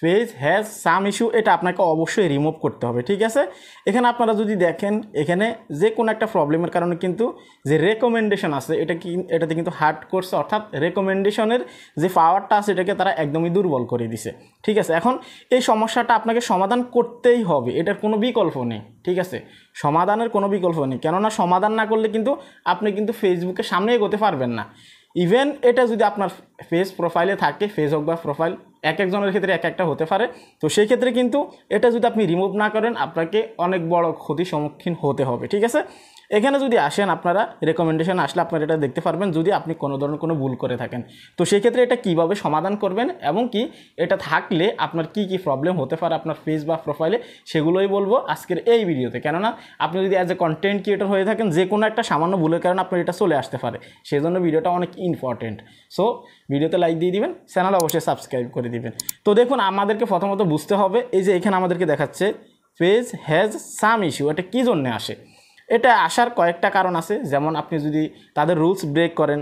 Page has some issue, এটা আপনাকে অবশ্যই রিমুভ করতে হবে। ঠিক আছে, এখানে আপনারা যদি দেখেন এখানে যে কোনো একটা প্রবলেমের কারণে কিন্তু যে রেকমেন্ডেশন আছে এটাতে কিন্তু হার্ড করছে, অর্থাৎ রেকমেন্ডেশনের যে পাওয়ারটা আছে এটাকে তারা একদমই দুর্বল করে দিছে। ঠিক আছে, এখন এই সমস্যাটা আপনাকে সমাধান করতেই হবে, এটার কোনো বিকল্প নেই। ঠিক আছে, সমাধানের কোনো বিকল্প নেই, কেননা সমাধান না করলে কিন্তু আপনি কিন্তু ফেসবুকের সামনে এগোতে পারবেন না। ইভেন এটা যদি আপনার ফেস প্রোফাইলে থাকে, ফেস হোক বা প্রোফাইল এক একজনের ক্ষেত্রে এক একটা হতে পারে, তো সেই ক্ষেত্রে কিন্তু এটা যদি আপনি রিমুভ না করেন আপনাকে অনেক বড় ক্ষতির সম্মুখীন হতে হবে। ঠিক আছে, এখানে যদি আসেন আপনারা রেকমেন্ডেশন আসলে আপনারা এটা দেখতে পারবেন যদি আপনি কোনো ধরনের কোনো ভুল করে থাকেন, তো সেই ক্ষেত্রে এটা কীভাবে সমাধান করবেন এবং কি এটা থাকলে আপনার কি কি প্রবলেম হতে পারে আপনার ফেস বা প্রোফাইলে সেগুলোই বলবো আজকের এই ভিডিওতে। কেননা আপনি যদি অ্যাজ এ কন্টেন্ট ক্রিয়েটর হয়ে থাকেন যে কোনো একটা সামান্য ভুলের কারণে আপনার এটা চলে আসতে পারে, সেই জন্য ভিডিওটা অনেক ইম্পর্টেন্ট। সো ভিডিওতে লাইক দিয়ে দিবেন, চ্যানেল অবশ্যই সাবস্ক্রাইব করে দিবেন। তো দেখুন আমাদেরকে প্রথমত বুঝতে হবে এই যে এখানে আমাদেরকে দেখাচ্ছে পেজ হ্যাজ সাম ইস্যু, এটা কী জন্যে আসে? এটা আসার কয়েকটা কারণ আছে, যেমন আপনি যদি তাদের রুলস ব্রেক করেন,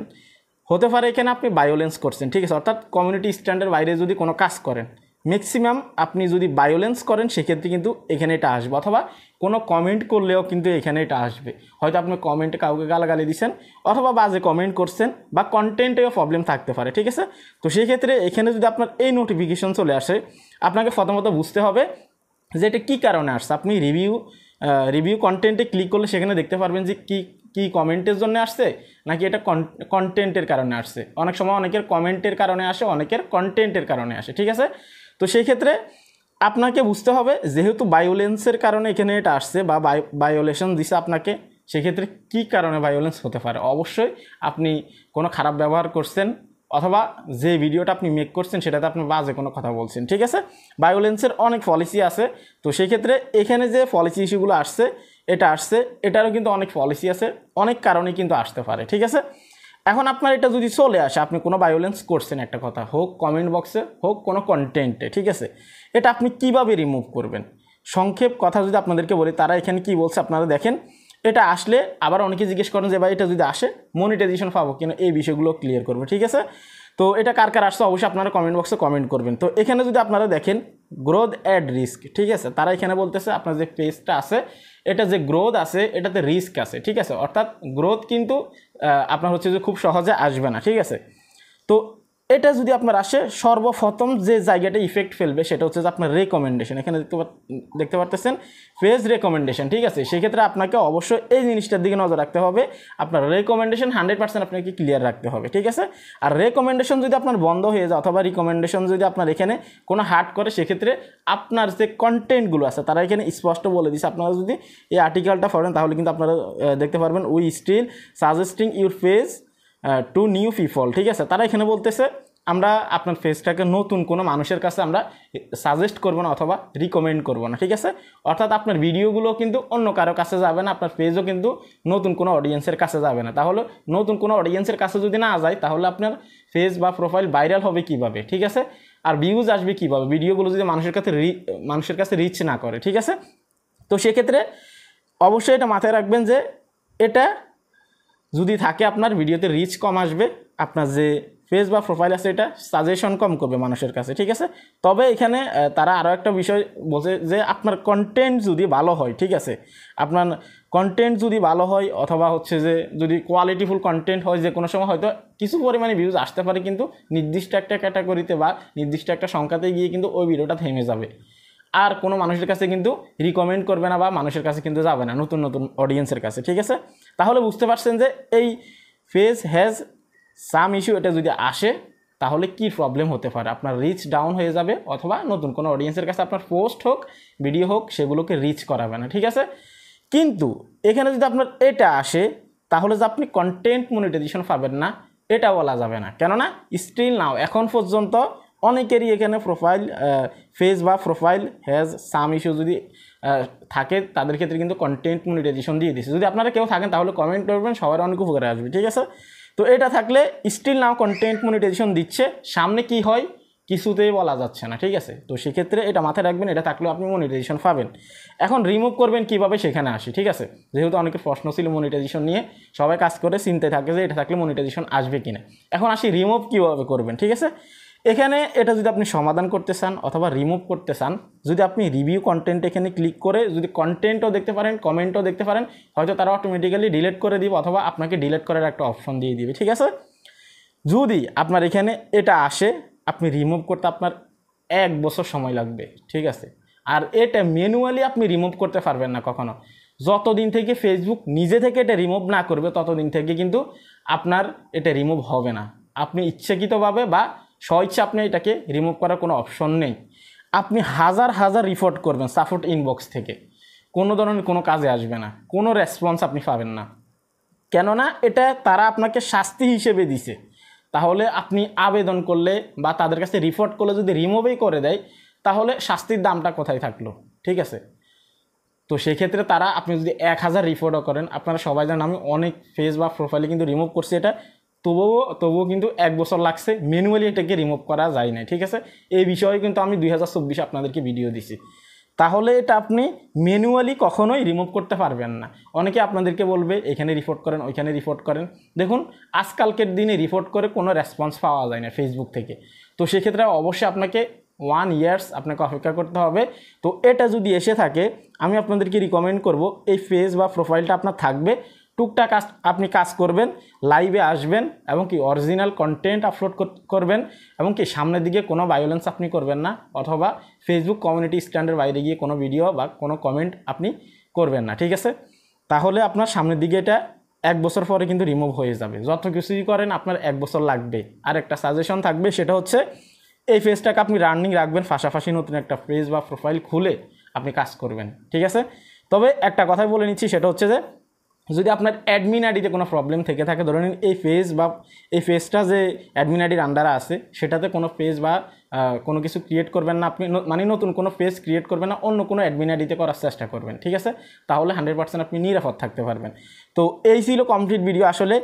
হতে পারে এখানে আপনি ভায়োলেন্স করছেন। ঠিক আছে, অর্থাৎ কমিউনিটি স্ট্যান্ডার্ড বাইরে যদি কোনো কাজ করেন, ম্যাক্সিমাম আপনি যদি ভায়োলেন্স করেন সেক্ষেত্রে কিন্তু এখানে এটা আসবে, অথবা কোনো কমেন্ট করলেও কিন্তু এখানে এটা আসবে। হয়তো আপনি কমেন্টে কাউকে গালাগালি দিচ্ছেন অথবা বাজে কমেন্ট করছেন বা কন্টেন্টেও প্রবলেম থাকতে পারে। ঠিক আছে, তো সেই ক্ষেত্রে এখানে যদি আপনার এই নোটিফিকেশন চলে আসে আপনাকে প্রথমত বুঝতে হবে যে এটা কী কারণে আসছে। আপনি রিভিউ কন্টেন্টে ক্লিক করলে সেখানে দেখতে পারবেন যে কি কমেন্টের জন্য আসছে নাকি এটা কন্টেন্টের কারণে আসছে। অনেক সময় অনেকের কমেন্টের কারণে আসে, অনেকের কন্টেন্টের কারণে আসে। ঠিক আছে, তো সেই ক্ষেত্রে আপনাকে বুঝতে হবে যেহেতু ভায়োলেন্সের কারণে এখানে এটা আসছে বা ভায়োলেশন দিছে আপনাকে, সেক্ষেত্রে কী কারণে ভায়োলেন্স হতে পারে। অবশ্যই আপনি কোনো খারাপ ব্যবহার করছেন অথবা যে ভিডিওটা আপনি মেক করছেন সেটাতে আপনি বাজে কোনো কথা বলছেন। ঠিক আছে, ভায়োলেন্সের অনেক পলিসি আছে, তো সেই ক্ষেত্রে এখানে যে পলিসি ইস্যুগুলো আসছে এটারও কিন্তু অনেক পলিসি আছে, অনেক কারণে কিন্তু আসতে পারে। ঠিক আছে, এখন আপনার এটা যদি চলে আসে আপনি কোনো ভায়োলেন্স করছেন একটা কথা, হোক কমেন্ট বক্সে হোক কোনো কন্টেন্টে, ঠিক আছে, এটা আপনি কিভাবে রিমুভ করবেন? সংক্ষেপ কথা যদি আপনাদেরকে বলি, তারা এখানে কি বলছে আপনারা দেখেন। এটা আসলে আবার অনেকে জিজ্ঞেস করেন যে ভাই এটা যদি আসে মনিটাইজেশন পাবো কিনা, এই বিষয়গুলো ক্লিয়ার করবো। ঠিক আছে, তো এটা কার কার আসছে অবশ্যই আপনারা কমেন্ট বক্সে কমেন্ট করবেন। তো এখানে যদি আপনারা দেখেন গ্রোথ অ্যাড রিস্ক, ঠিক আছে, তারা এখানে বলতেছে আপনার যে পেজটা আছে এটা যে গ্রোথ আছে এটাতে রিস্ক আছে। ঠিক আছে, অর্থাৎ গ্রোথ কিন্তু আপনার হচ্ছে যে খুব সহজে আসবে না। ঠিক আছে, তো এটা যদি আপনার আসে সর্বপ্রথম যে জায়গাটা ইফেক্ট ফেলবে সেটা হচ্ছে যে আপনার রেকমেন্ডেশন। এখানে দেখতে পারতেছেন পেজ রেকমেন্ডেশন। ঠিক আছে, সেক্ষেত্রে আপনাকে অবশ্যই এই জিনিসটার দিকে নজর রাখতে হবে, আপনার রেকমেন্ডেশন 100% আপনাকে ক্লিয়ার রাখতে হবে। ঠিক আছে, আর রেকমেন্ডেশন যদি আপনার বন্ধ হয়ে যায় অথবা রিকমেন্ডেশন যদি আপনার এখানে কোনো হার্ট করে সেক্ষেত্রে আপনার যে কন্টেন্টগুলো আছে তারা এখানে স্পষ্ট বলে দিচ্ছে। আপনারা যদি এই আর্টিকেলটা পড়েন তাহলে কিন্তু আপনারা দেখতে পারবেন we still suggesting your page to new people. ঠিক আছে, তারা এখানে বলতেছে আমরা আপনার ফেসটাকে নতুন কোনো মানুষের কাছে আমরা সাজেস্ট করব না অথবা রিকমেন্ড করব না। ঠিক আছে, অর্থাৎ আপনার ভিডিওগুলো কিন্তু অন্য কারো কাছে যাবে না, আপনার পেজও কিন্তু নতুন কোনো অডিয়েন্সের কাছে যাবে না। তাহলে নতুন কোনো অডিয়েন্সের কাছে যদি না যায় তাহলে আপনার পেজ বা প্রোফাইল ভাইরাল হবে কিভাবে? ঠিক আছে, আর ভিউজ আসবে কিভাবে ভিডিওগুলো যদি মানুষের কাছে রিচ না করে। ঠিক আছে, তো সেক্ষেত্রে অবশ্যই এটা মাথায় রাখবেন যে এটা যদি থাকে আপনার ভিডিওতে রিচ কম আসবে, আপনার যে পেজ বা প্রোফাইল আছে এটা সাজেশন কম করবে মানুষের কাছে। ঠিক আছে, তবে এখানে তারা আরও একটা বিষয় বলছে যে আপনার কন্টেন্ট যদি ভালো হয়, ঠিক আছে, আপনার কন্টেন্ট যদি ভালো হয় অথবা হচ্ছে যে যদি কোয়ালিটিফুল কন্টেন্ট হয় যে কোনো সময় হয়তো কিছু পরিমাণে ভিউজ আসতে পারে, কিন্তু নির্দিষ্ট একটা ক্যাটাগরিতে বা নির্দিষ্ট একটা সংখ্যাতে গিয়ে কিন্তু ওই ভিডিওটা থেমে যাবে, আর কোনো মানুষের কাছে কিন্তু রিকমেন্ড করবে না বা মানুষের কাছে কিন্তু যাবে না নতুন নতুন অডিয়েন্সের কাছে। ঠিক আছে, তাহলে বুঝতে পারছেন যে এই পেজ হ্যাজ সাম ইস্যু এটা যদি আসে তাহলে কি প্রবলেম হতে পারে। আপনার রিচ ডাউন হয়ে যাবে অথবা নতুন কোনো অডিয়েন্সের কাছে আপনার পোস্ট হোক ভিডিও হোক সেগুলোকে রিচ করাবে না। ঠিক আছে, কিন্তু এখানে যদি আপনার এটা আসে তাহলে যে আপনি কন্টেন্ট মনিটাইজেশন পাবেন না এটা বলা যাবে না, কেননা স্টিল নাও এখন পর্যন্ত অনেকেরই এখানে পেজ বা প্রোফাইল হ্যাজ সাম ইস্যু যদি থাকে তাদের ক্ষেত্রে কিন্তু কন্টেন্ট মনিটাইজেশন দিয়ে দিচ্ছে। যদি আপনারা কেউ থাকেন তাহলে কমেন্ট করবেন, সবার অনেক উপকারে আসবে। ঠিক আছে, তো এটা থাকলে স্টিল নাও কন্টেন্ট মনিটাইজেশন দিচ্ছে, সামনে কি হয় কিছুতেই বলা যাচ্ছে না। ঠিক আছে, তো সেক্ষেত্রে এটা মাথায় রাখবেন, এটা থাকলেও আপনি মনিটাইজেশন পাবেন। এখন রিমুভ করবেন কিভাবে সেখানে আসি। ঠিক আছে, যেহেতু অনেকের প্রশ্ন ছিল মনিটাইজেশন নিয়ে, সবাই কাজ করে চিন্তায় থাকে যে এটা থাকলে মনিটাইজেশন আসবে কিনা। এখন আসি রিমুভ কীভাবে করবেন। ঠিক আছে, এখানে এটা যদি আপনি সমাধান করতে চান অথবা রিমুভ করতে চান, যদি আপনি রিভিউ কন্টেন্ট এখানে ক্লিক করে যদি কন্টেন্টও দেখতে পারেন, কমেন্টও দেখতে পারেন, হয়তো তারা অটোমেটিক্যালি ডিলিট করে দিবে অথবা আপনাকে ডিলিট করার একটা অপশন দিয়ে দিবে, ঠিক আছে। যদি আপনার এখানে এটা আসে, আপনি রিমুভ করতে আপনার 1 বছর সময় লাগবে, ঠিক আছে। আর এটা ম্যানুয়ালি আপনি রিমুভ করতে পারবেন না কখনো। যতদিন থেকে ফেসবুক নিজে থেকে এটা রিমুভ না করবে ততদিন থেকে কিন্তু আপনার এটা রিমুভ হবে না। আপনি ইচ্ছাকৃতভাবে বা স্বইচ্ছা আপনি এটাকে রিমুভ করার কোনো অপশন নেই। আপনি হাজার হাজার রিপোর্ট করবেন সাপোর্ট ইনবক্স থেকে, কোনো ধরনের কোনো কাজে আসবে না, কোনো রেসপন্স আপনি পাবেন না। কেননা এটা তারা আপনাকে শাস্তি হিসেবে দিছে। তাহলে আপনি আবেদন করলে বা তাদের কাছে রিপোর্ট করলে যদি রিমুভই করে দেয়, তাহলে শাস্তির দামটা কোথায় থাকলো, ঠিক আছে। তো সেক্ষেত্রে তারা, আপনি যদি 1000 রিপোর্টও করেন, আপনারা সবাই জানেন আমি অনেক ফেস বা প্রোফাইলে কিন্তু রিমুভ করছি এটা, তবুও কিন্তু 1 বছর লাগছে, ম্যানুয়ালি এটাকে রিমুভ করা যায় না, ঠিক আছে। এই বিষয়ে কিন্তু আমি 2024 আপনাদেরকে ভিডিও দিছি। তাহলে এটা আপনি ম্যানুয়ালি কখনোই রিমুভ করতে পারবেন না। অনেকে আপনাদেরকে বলবে এখানে রিপোর্ট করেন, ওইখানে রিপোর্ট করেন। দেখুন আজকালকের দিনে রিপোর্ট করে কোনো রেসপন্স পাওয়া যায় না ফেসবুক থেকে। তো সেক্ষেত্রে অবশ্যই আপনাকে 1 ইয়ার্স আপনাকে অপেক্ষা করতে হবে। তো এটা যদি এসে থাকে, আমি আপনাদেরকে রিকমেন্ড করব এই ফেস বা প্রোফাইলটা আপনার থাকবে, টুকটাক আপনি কাজ করবেন, লাইভে আসবেন এবং কি অরিজিনাল কন্টেন্ট আপলোড করবেন এবং কি সামনের দিকে কোনো ভায়োলেন্স আপনি করবেন না, অথবা ফেসবুক কমিউনিটি স্ট্যান্ডের বাইরে গিয়ে কোনো ভিডিও বা কোনো কমেন্ট আপনি করবেন না, ঠিক আছে। তাহলে আপনার সামনের দিকে এটা 1 বছর পরে কিন্তু রিমুভ হয়ে যাবে। যত কিছুই করেন আপনার 1 বছর লাগবে। আর একটা সাজেশন থাকবে, সেটা হচ্ছে এই পেজটাকে আপনি রানিং রাখবেন, পাশাপাশি নতুন একটা পেজ বা প্রোফাইল খুলে আপনি কাজ করবেন, ঠিক আছে। তবে একটা কথাই বলে নিচ্ছি, সেটা হচ্ছে যে যদি আপনার অ্যাডমিন আইডিতে কোনো প্রবলেম থেকে থাকে, ধরে নিন এই পেজ বা এই পেজটা যে অ্যাডমিন আইডির আন্ডারে আছে সেটাতে কোনো পেজ বা কোনো কিছু ক্রিয়েট করবেন না আপনি, মানে নতুন কোনো পেজ ক্রিয়েট করবেন না, অন্য কোনো অ্যাডমিন আইডিতে করার চেষ্টা করবেন, ঠিক আছে। তাহলে 100% আপনি নিরাপদ থাকতে পারবেন। তো এই ছিল কমপ্লিট ভিডিও। আসলে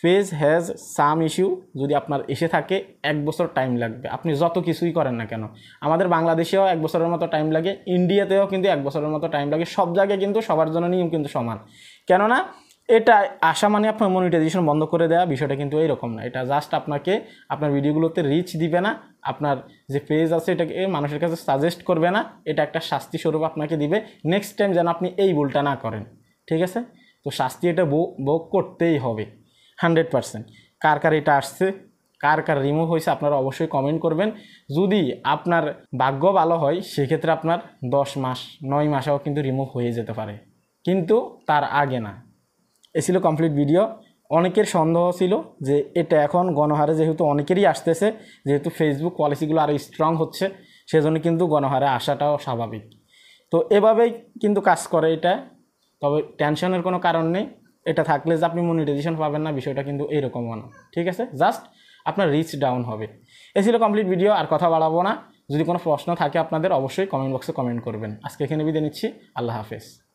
পেজ হ্যাজ সাম ইস্যু, যদি আপনার এসে থাকে 1 বছর টাইম লাগবে, আপনি যত কিছুই করেন না কেন। আমাদের বাংলাদেশেও 1 বছরের মতো টাইম লাগে, ইন্ডিয়াতেও কিন্তু 1 বছরের মতো টাইম লাগে। সব জায়গায় কিন্তু সবার জন্য নিয়ম কিন্তু সমান। কেননা এটা আসা মানে আপনার মনিটাইজেশন বন্ধ করে দেওয়া, বিষয়টা কিন্তু এইরকম না। এটা জাস্ট আপনাকে আপনার ভিডিওগুলোতে রিচ দিবে না, আপনার যে পেজ আছে এটাকে মানুষের কাছে সাজেস্ট করবে না, এটা একটা শাস্তি স্বরূপ আপনাকে দিবে। নেক্সট টাইম যেন আপনি এই ভুলটা না করেন, ঠিক আছে। তো শাস্তি এটা ভোগ করতেই হবে 100%। কার কার এটা আসছে, কার কার রিমুভ হয়েছে, আপনারা অবশ্যই কমেন্ট করবেন। যদি আপনার ভাগ্য ভালো হয় সেক্ষেত্রে আপনার 10 মাস 9 মাসেও কিন্তু রিমুভ হয়ে যেতে পারে, কিন্তু তার আগে না। এ ছিল কমপ্লিট ভিডিও। অনেকের সন্দেহ ছিল যে এটা এখন গণহারে যেহেতু অনেকেরই আসতেছে, যেহেতু ফেসবুক পলিসিগুলো আরও স্ট্রং হচ্ছে, সেজন্য কিন্তু গণহারে আসাটাও স্বাভাবিক। তো এভাবেই কিন্তু কাজ করে এটা। তবে টেনশনের কোনো কারণ নেই, এটা থাকলে যে আপনি মনিটাইজেশন পাবেন না বিষয়টা কিন্তু এইরকমও না, ঠিক আছে। জাস্ট আপনার রিচ ডাউন হবে। এ ছিল কমপ্লিট ভিডিও, আর কথা বাড়াবো না। যদি কোনো প্রশ্ন থাকে আপনাদের অবশ্যই কমেন্ট বক্সে কমেন্ট করবেন। আজকে এখানে বিদায় নিচ্ছি, আল্লাহ হাফেজ।